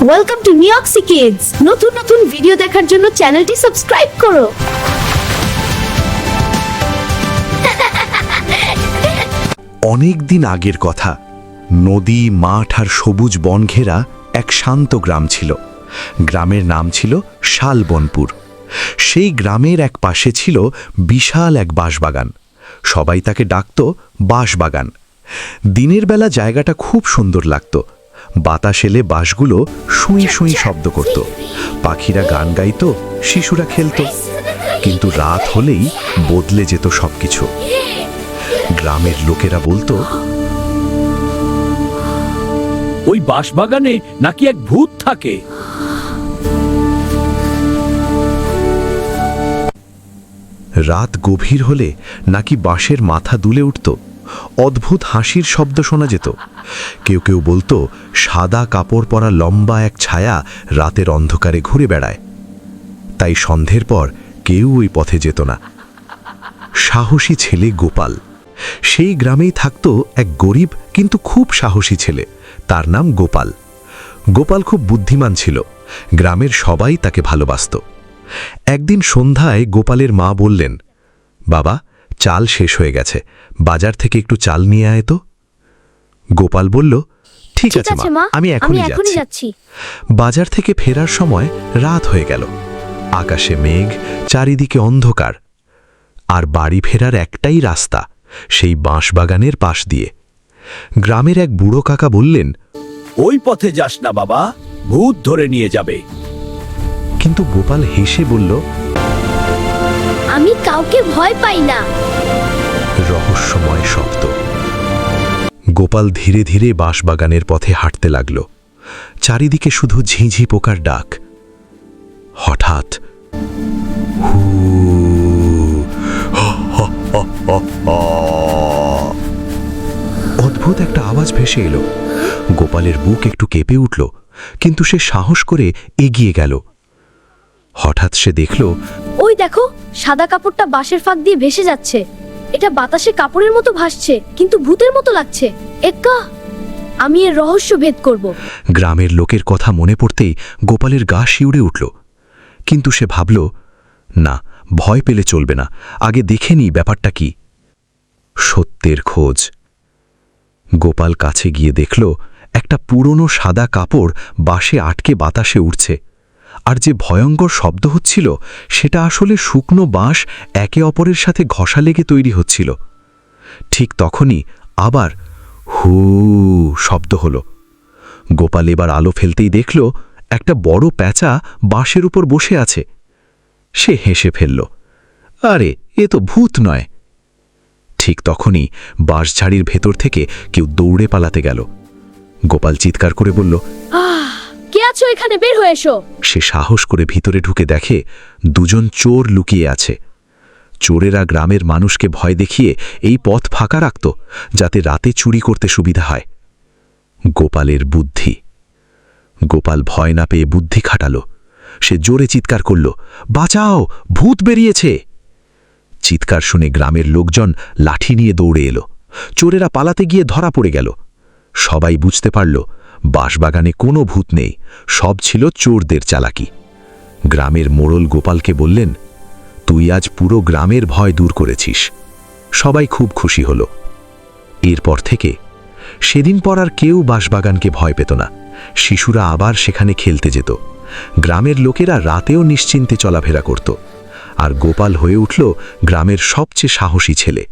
Welcome to নিউক্সি kids. নতুন নতুন video দেখার জন্য চ্যানেলটি সাবস্ক্রাইব করো। অনেক দিন আগের কথা, নদী, মাঠ আর সবুজ বন ঘেরা এক শান্ত গ্রাম ছিল। গ্রামের নাম ছিল শালবনপুর। সেই গ্রামের এক পাশে ছিল বিশাল এক বাঁশবাগান। সবাই তাকে ডাকত বাঁশবাগান। দিনের বেলা জায়গাটা খুব সুন্দর লাগত। বাতাস এলে বাঁশগুলো শুঁই শুঁই শব্দ করত, পাখিরা গান গাইত, শিশুরা খেলত। কিন্তু রাত হলেই বদলে যেত সবকিছু। গ্রামের লোকেরা বলতো, ওই বাঁশবাগানে নাকি এক ভূত থাকে। রাত গভীর হলে নাকি বাঁশের মাথা দুলে উঠত, অদ্ভুত হাসির শব্দ শোনা যেত। কেউ কেউ বলতো সাদা কাপড় পরা লম্বা এক ছায়া রাতের অন্ধকারে ঘুরে বেড়ায়। তাই সন্ধ্যের পর কেউ ওই পথে যেত না। সাহসী ছেলে গোপাল। সেই গ্রামেই থাকত এক গরিব কিন্তু খুব সাহসী ছেলে, তার নাম গোপাল। গোপাল খুব বুদ্ধিমান ছিল, গ্রামের সবাই তাকে ভালোবাসত। একদিন সন্ধ্যায় গোপালের মা বললেন, বাবা, চাল শেষ হয়ে গেছে, বাজার থেকে একটু চাল নিয়ে আয় তো। গোপাল বলল, ঠিক আছে মা, আমি এখনই যাচ্ছি। বাজার থেকে ফেরার সময় রাত হয়ে গেল। আকাশে মেঘ, চারিদিকে অন্ধকার। আর বাড়ি ফেরার একটাই রাস্তা, সেই বাঁশবাগানের পাশ দিয়ে। গ্রামের এক বুড়ো কাকা বললেন, ওই পথে যাস না বাবা, ভূত ধরে নিয়ে যাবে। কিন্তু গোপাল হেসে বলল, আমি কাউকে ভয় পাই না। রহস্যময় শব্দ। গোপাল ধীরে ধীরে বাঁশবাগানের পথে হাঁটতে লাগল। চারিদিকে শুধু ঝিঁঝি পোকার ডাক। হঠাৎ হু অদ্ভুত একটা আওয়াজ ভেসে এলো। গোপালের বুক একটু কেঁপে উঠল, কিন্তু সে সাহস করে এগিয়ে গেল। হঠাৎ সে দেখল, ওই দেখো, সাদা কাপড়টা বাঁশের ফাঁক দিয়ে ভেসে যাচ্ছে। এটা বাতাসে কাপড়ের মতো ভাসছে, কিন্তু ভূতের মতো লাগছে। এক্কা, আমি এর রহস্য ভেদ করব। গ্রামের লোকের কথা মনে পড়তেই গোপালের গা শিউরে উঠল। কিন্তু সে ভাবল, না, ভয় পেলে চলবে না, আগে দেখে নিই ব্যাপারটা কি। সত্যের খোঁজ। গোপাল কাছে গিয়ে দেখল, একটা পুরনো সাদা কাপড় বাঁশে আটকে বাতাসে উড়ছে। আর যে ভয়ঙ্কর শব্দ হচ্ছিল, সেটা আসলে শুকনো বাঁশ একে অপরের সাথে ঘষা লেগে তৈরি হচ্ছিল। ঠিক তখনই আবার হু শব্দ হলো। গোপাল এবার আলো ফেলতেই দেখল, একটা বড় প্যাঁচা বাঁশের উপর বসে আছে। সে হেসে ফেলল, আরে, এ তো ভূত নয়। ঠিক তখনই বাঁশঝাড়ির ভেতর থেকে কেউ দৌড়ে পালাতে গেল। গোপাল চিৎকার করে বলল, কে আছো এখানে, বের হয়ে এসো। সে সাহস করে ভিতরে ঢুকে দেখে দুজন চোর লুকিয়ে আছে। চোরেরা গ্রামের মানুষকে ভয় দেখিয়ে এই পথ ফাঁকা রাখত, যাতে রাতে চুরি করতে সুবিধা হয়। গোপালের বুদ্ধি। গোপাল ভয় না পেয়ে বুদ্ধি খাটালো। সে জোরে চিৎকার করল, বাঁচাও, ভূত বেরিয়েছে। চিৎকার শুনে গ্রামের লোকজন লাঠি নিয়ে দৌড়ে এলো। চোরেরা পালাতে গিয়ে ধরা পড়ে গেল। সবাই বুঝতে পারল, বাঁশবাগানে কোনো ভূত নেই, সব ছিল চোরদের চালাকি। গ্রামের মোড়ল গোপালকে বললেন, তুই আজ পুরো গ্রামের ভয় দূর করেছিস। সবাই খুব খুশি হল। এরপর থেকে সেদিন পর আর কেউ বাঁশবাগানকে ভয় পেত না। শিশুরা আবার সেখানে খেলতে যেত। গ্রামের লোকেরা রাতেও নিশ্চিন্তে চলাফেরা করত। আর গোপাল হয়ে উঠল গ্রামের সবচেয়ে সাহসী ছেলে।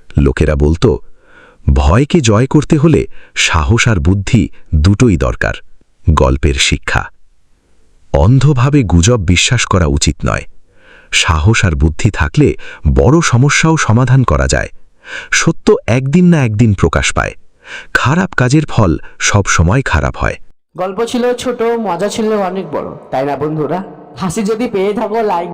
লোকেরা বলতো, ভয়কে জয় করতে হলে সাহস আর বুদ্ধি দুটোই দরকার। গল্পের শিক্ষা, অন্ধভাবে গুজব বিশ্বাস করা উচিত নয়। সাহস আর বুদ্ধি থাকলে বড় সমস্যাও সমাধান করা যায়। সত্য একদিন না একদিন প্রকাশ পায়। খারাপ কাজের ফল সব সময় খারাপ হয়। গল্প ছিল ছোট, মজা ছিল অনেক বড়, তাই না বন্ধুরা? হাসি যদি পেয়ে থাকো, লাইক